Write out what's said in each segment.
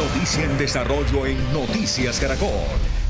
Noticia en desarrollo en Noticias Caracol.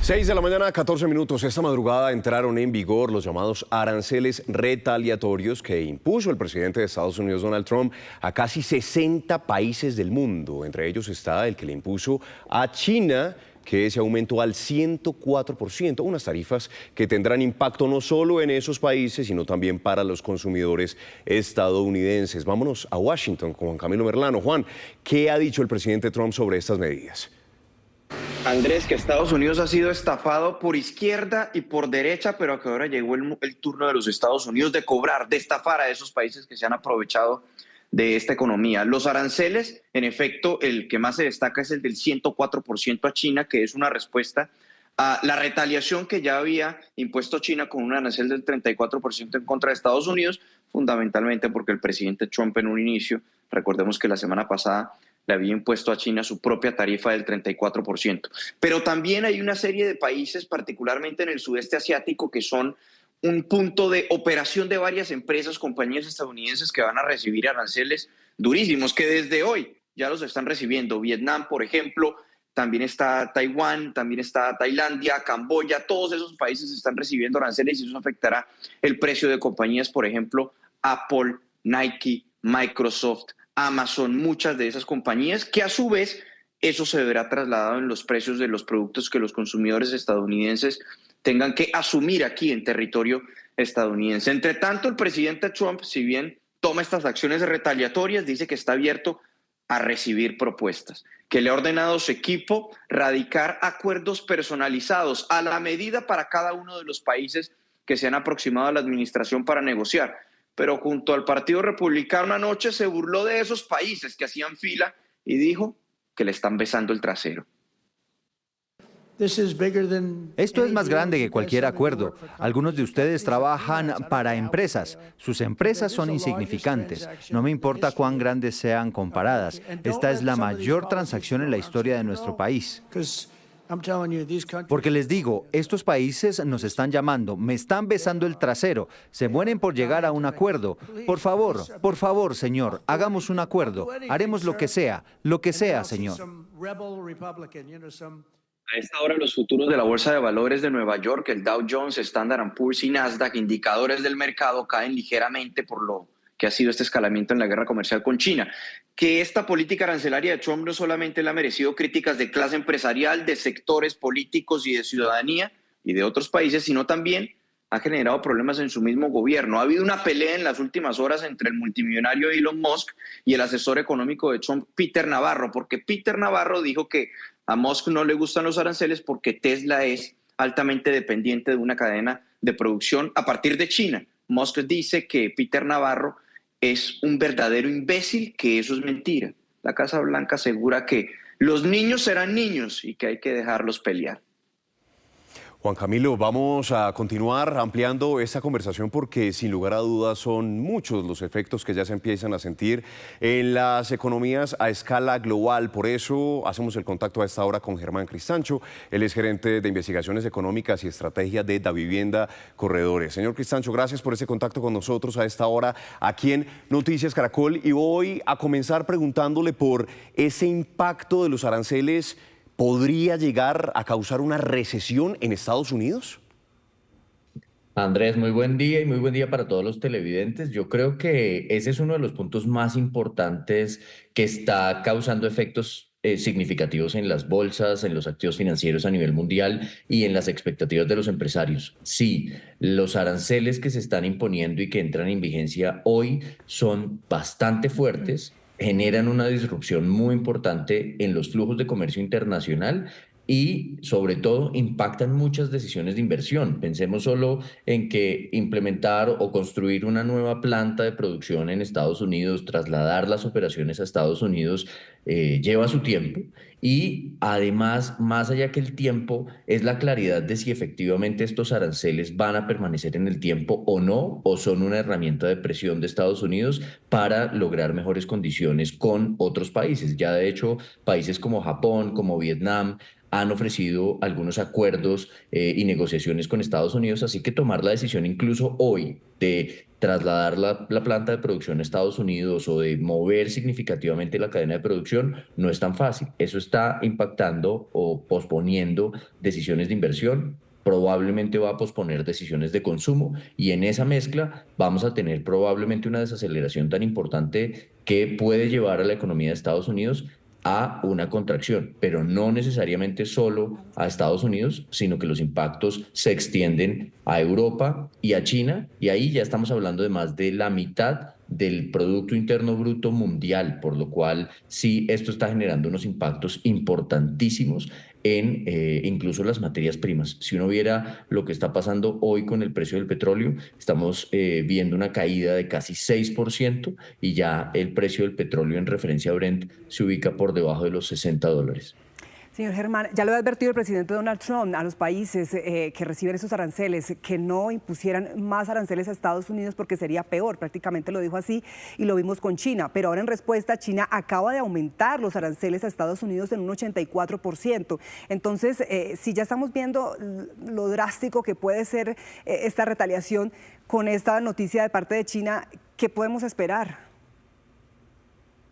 6 de la mañana, 14 minutos. Esta madrugada entraron en vigor los llamados aranceles retaliatorios que impuso el presidente de Estados Unidos, Donald Trump, a casi 60 países del mundo. Entre ellos está el que le impuso a China, que se aumentó al 104%, unas tarifas que tendrán impacto no solo en esos países, sino también para los consumidores estadounidenses. Vámonos a Washington con Juan Camilo Merlano. Juan, ¿qué ha dicho el presidente Trump sobre estas medidas? Andrés, que Estados Unidos ha sido estafado por izquierda y por derecha, pero que ahora llegó el turno de los Estados Unidos de cobrar, de estafar a esos países que se han aprovechado de esta economía. Los aranceles, en efecto, el que más se destaca es el del 104% a China, que es una respuesta a la retaliación que ya había impuesto China con un arancel del 34% en contra de Estados Unidos, fundamentalmente porque el presidente Trump en un inicio, recordemos que la semana pasada le había impuesto a China su propia tarifa del 34%. Pero también hay una serie de países, particularmente en el sudeste asiático, que son un punto de operación de varias empresas, compañías estadounidenses que van a recibir aranceles durísimos, que desde hoy ya los están recibiendo. Vietnam, por ejemplo, también está Taiwán, también está Tailandia, Camboya, todos esos países están recibiendo aranceles y eso afectará el precio de compañías, por ejemplo, Apple, Nike, Microsoft, Amazon, muchas de esas compañías, que a su vez eso se verá trasladado en los precios de los productos que los consumidores estadounidenses tengan que asumir aquí en territorio estadounidense. Entre tanto, el presidente Trump, si bien toma estas acciones retaliatorias, dice que está abierto a recibir propuestas, que le ha ordenado a su equipo radicar acuerdos personalizados a la medida para cada uno de los países que se han aproximado a la administración para negociar. Pero junto al Partido Republicano anoche se burló de esos países que hacían fila y dijo que le están besando el trasero. Esto es más grande que cualquier acuerdo. Algunos de ustedes trabajan para empresas. Sus empresas son insignificantes. No me importa cuán grandes sean comparadas. Esta es la mayor transacción en la historia de nuestro país. Porque les digo, estos países nos están llamando, me están besando el trasero, se mueren por llegar a un acuerdo. Por favor, señor, hagamos un acuerdo. Haremos lo que sea, señor. A esta hora los futuros de la Bolsa de Valores de Nueva York, el Dow Jones, Standard & Poor's y Nasdaq, indicadores del mercado, caen ligeramente por lo que ha sido este escalamiento en la guerra comercial con China. Que esta política arancelaria de Trump no solamente le ha merecido críticas de clase empresarial, de sectores políticos y de ciudadanía y de otros países, sino también ha generado problemas en su mismo gobierno. Ha habido una pelea en las últimas horas entre el multimillonario Elon Musk y el asesor económico de Trump, Peter Navarro, porque Peter Navarro dijo que a Musk no le gustan los aranceles porque Tesla es altamente dependiente de una cadena de producción a partir de China. Musk dice que Peter Navarro es un verdadero imbécil, que eso es mentira. La Casa Blanca asegura que los niños serán niños y que hay que dejarlos pelear. Juan Camilo, vamos a continuar ampliando esta conversación porque sin lugar a dudas son muchos los efectos que ya se empiezan a sentir en las economías a escala global. Por eso hacemos el contacto a esta hora con Germán Cristancho. Él es gerente de investigaciones económicas y estrategia de Davivienda Corredores. Señor Cristancho, gracias por ese contacto con nosotros a esta hora aquí en Noticias Caracol. Y voy a comenzar preguntándole por ese impacto de los aranceles. ¿Podría llegar a causar una recesión en Estados Unidos? Andrés, muy buen día y muy buen día para todos los televidentes. Yo creo que ese es uno de los puntos más importantes que está causando efectos significativos en las bolsas, en los activos financieros a nivel mundial y en las expectativas de los empresarios. Sí, los aranceles que se están imponiendo y que entran en vigencia hoy son bastante fuertes, generan una disrupción muy importante en los flujos de comercio internacional y sobre todo impactan muchas decisiones de inversión. Pensemos solo en que implementar o construir una nueva planta de producción en Estados Unidos, trasladar las operaciones a Estados Unidos, lleva su tiempo y además, más allá que el tiempo, es la claridad de si efectivamente estos aranceles van a permanecer en el tiempo o no, o son una herramienta de presión de Estados Unidos para lograr mejores condiciones con otros países. Ya de hecho, países como Japón, como Vietnam, han ofrecido algunos acuerdos y negociaciones con Estados Unidos, así que tomar la decisión incluso hoy de trasladar la planta de producción a Estados Unidos o de mover significativamente la cadena de producción no es tan fácil. Eso está impactando o posponiendo decisiones de inversión, probablemente va a posponer decisiones de consumo y en esa mezcla vamos a tener probablemente una desaceleración tan importante que puede llevar a la economía de Estados Unidos a una contracción, pero no necesariamente solo a Estados Unidos, sino que los impactos se extienden a Europa y a China, y ahí ya estamos hablando de más de la mitad del Producto Interno Bruto mundial, por lo cual sí, esto está generando unos impactos importantísimos en incluso las materias primas. Si uno viera lo que está pasando hoy con el precio del petróleo, estamos viendo una caída de casi 6% y ya el precio del petróleo en referencia a Brent se ubica por debajo de los $60. Señor Germán, ya lo ha advertido el presidente Donald Trump a los países que reciben esos aranceles, que no impusieran más aranceles a Estados Unidos porque sería peor, prácticamente lo dijo así y lo vimos con China. Pero ahora en respuesta, China acaba de aumentar los aranceles a Estados Unidos en un 84%. Entonces, si ya estamos viendo lo drástico que puede ser esta retaliación con esta noticia de parte de China, ¿qué podemos esperar?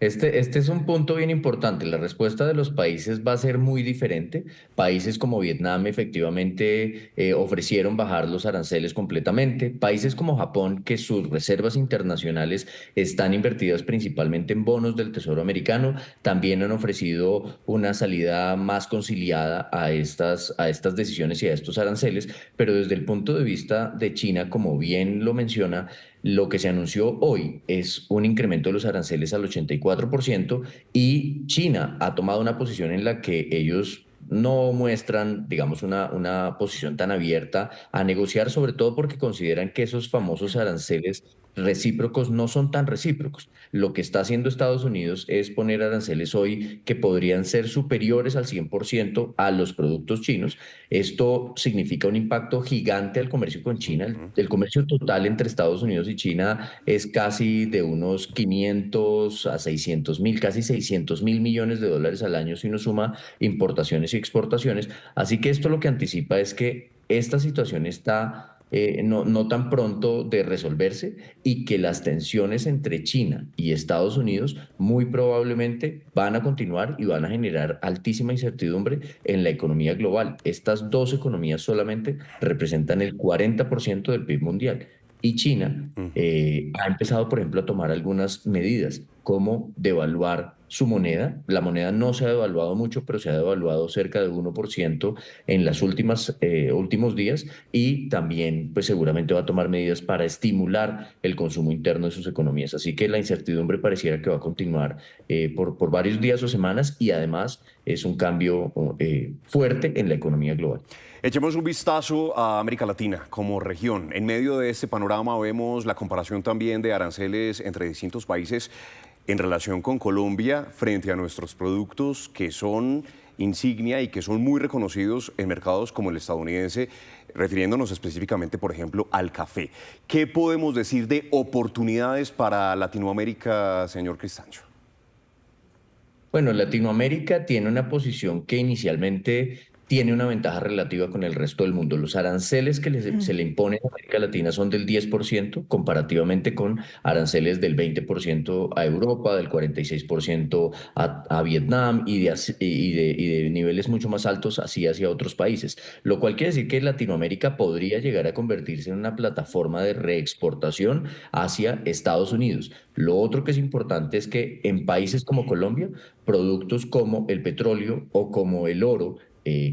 Este es un punto bien importante. La respuesta de los países va a ser muy diferente. Países como Vietnam efectivamente ofrecieron bajar los aranceles completamente. Países como Japón, que sus reservas internacionales están invertidas principalmente en bonos del Tesoro americano, también han ofrecido una salida más conciliada a estas decisiones y a estos aranceles. Pero desde el punto de vista de China, como bien lo menciona, lo que se anunció hoy es un incremento de los aranceles al 84% y China ha tomado una posición en la que ellos no muestran, digamos, una posición tan abierta a negociar, sobre todo porque consideran que esos famosos aranceles recíprocos no son tan recíprocos. Lo que está haciendo Estados Unidos es poner aranceles hoy que podrían ser superiores al 100% a los productos chinos. Esto significa un impacto gigante al comercio con China. El comercio total entre Estados Unidos y China es casi de unos 500 a 600 mil, casi 600 mil millones de dólares al año si uno suma importaciones y exportaciones. Así que esto lo que anticipa es que esta situación está no tan pronto de resolverse y que las tensiones entre China y Estados Unidos muy probablemente van a continuar y van a generar altísima incertidumbre en la economía global. Estas dos economías solamente representan el 40% del PIB mundial. Y China ha empezado, por ejemplo, a tomar algunas medidas, como devaluar su moneda. La moneda no se ha devaluado mucho, pero se ha devaluado cerca de 1% en los últimos días y también, pues seguramente va a tomar medidas para estimular el consumo interno de sus economías. Así que la incertidumbre pareciera que va a continuar por varios días o semanas y además es un cambio fuerte en la economía global. Echemos un vistazo a América Latina como región. En medio de este panorama vemos la comparación también de aranceles entre distintos países en relación con Colombia frente a nuestros productos que son insignia y que son muy reconocidos en mercados como el estadounidense, refiriéndonos específicamente, por ejemplo, al café. ¿Qué podemos decir de oportunidades para Latinoamérica, señor Cristancho? Bueno, Latinoamérica tiene una posición que inicialmente tiene una ventaja relativa con el resto del mundo. Los aranceles que se le imponen a América Latina son del 10%, comparativamente con aranceles del 20% a Europa, del 46% a Vietnam y de niveles mucho más altos así hacia otros países. Lo cual quiere decir que Latinoamérica podría llegar a convertirse en una plataforma de reexportación hacia Estados Unidos. Lo otro que es importante es que en países como Colombia, productos como el petróleo o como el oro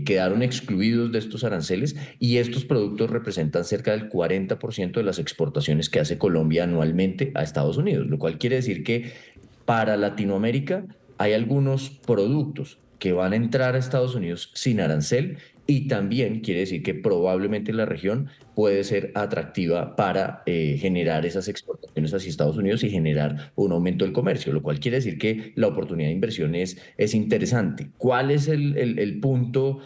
quedaron excluidos de estos aranceles y estos productos representan cerca del 40% de las exportaciones que hace Colombia anualmente a Estados Unidos, lo cual quiere decir que para Latinoamérica hay algunos productos que van a entrar a Estados Unidos sin arancel y también quiere decir que probablemente la región puede ser atractiva para generar esas exportaciones hacia Estados Unidos y generar un aumento del comercio, lo cual quiere decir que la oportunidad de inversión es interesante. ¿Cuál es el punto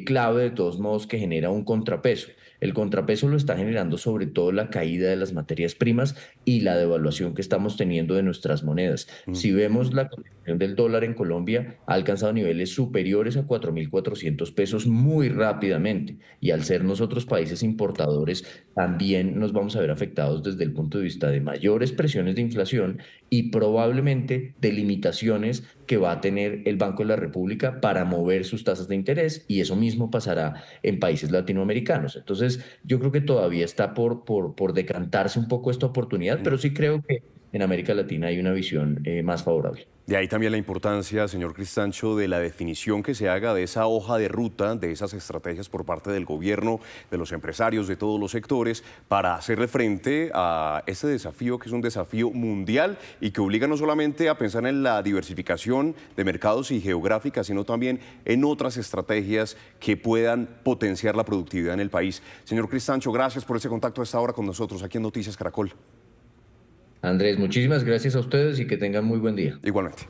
clave de todos modos que genera un contrapeso? El contrapeso lo está generando sobre todo la caída de las materias primas y la devaluación que estamos teniendo de nuestras monedas. Si vemos la cotización del dólar en Colombia, ha alcanzado niveles superiores a 4.400 pesos muy rápidamente. Y al ser nosotros países importadores, también nos vamos a ver afectados desde el punto de vista de mayores presiones de inflación y probablemente de limitaciones que va a tener el Banco de la República para mover sus tasas de interés, y eso mismo pasará en países latinoamericanos. Entonces, yo creo que todavía está por decantarse un poco esta oportunidad, pero sí creo que en América Latina hay una visión más favorable. De ahí también la importancia, señor Cristancho, de la definición que se haga de esa hoja de ruta, de esas estrategias por parte del gobierno, de los empresarios, de todos los sectores, para hacerle frente a este desafío que es un desafío mundial y que obliga no solamente a pensar en la diversificación de mercados y geográfica, sino también en otras estrategias que puedan potenciar la productividad en el país. Señor Cristancho, gracias por ese contacto a esta hora con nosotros aquí en Noticias Caracol. Andrés, muchísimas gracias a ustedes y que tengan muy buen día. Igualmente.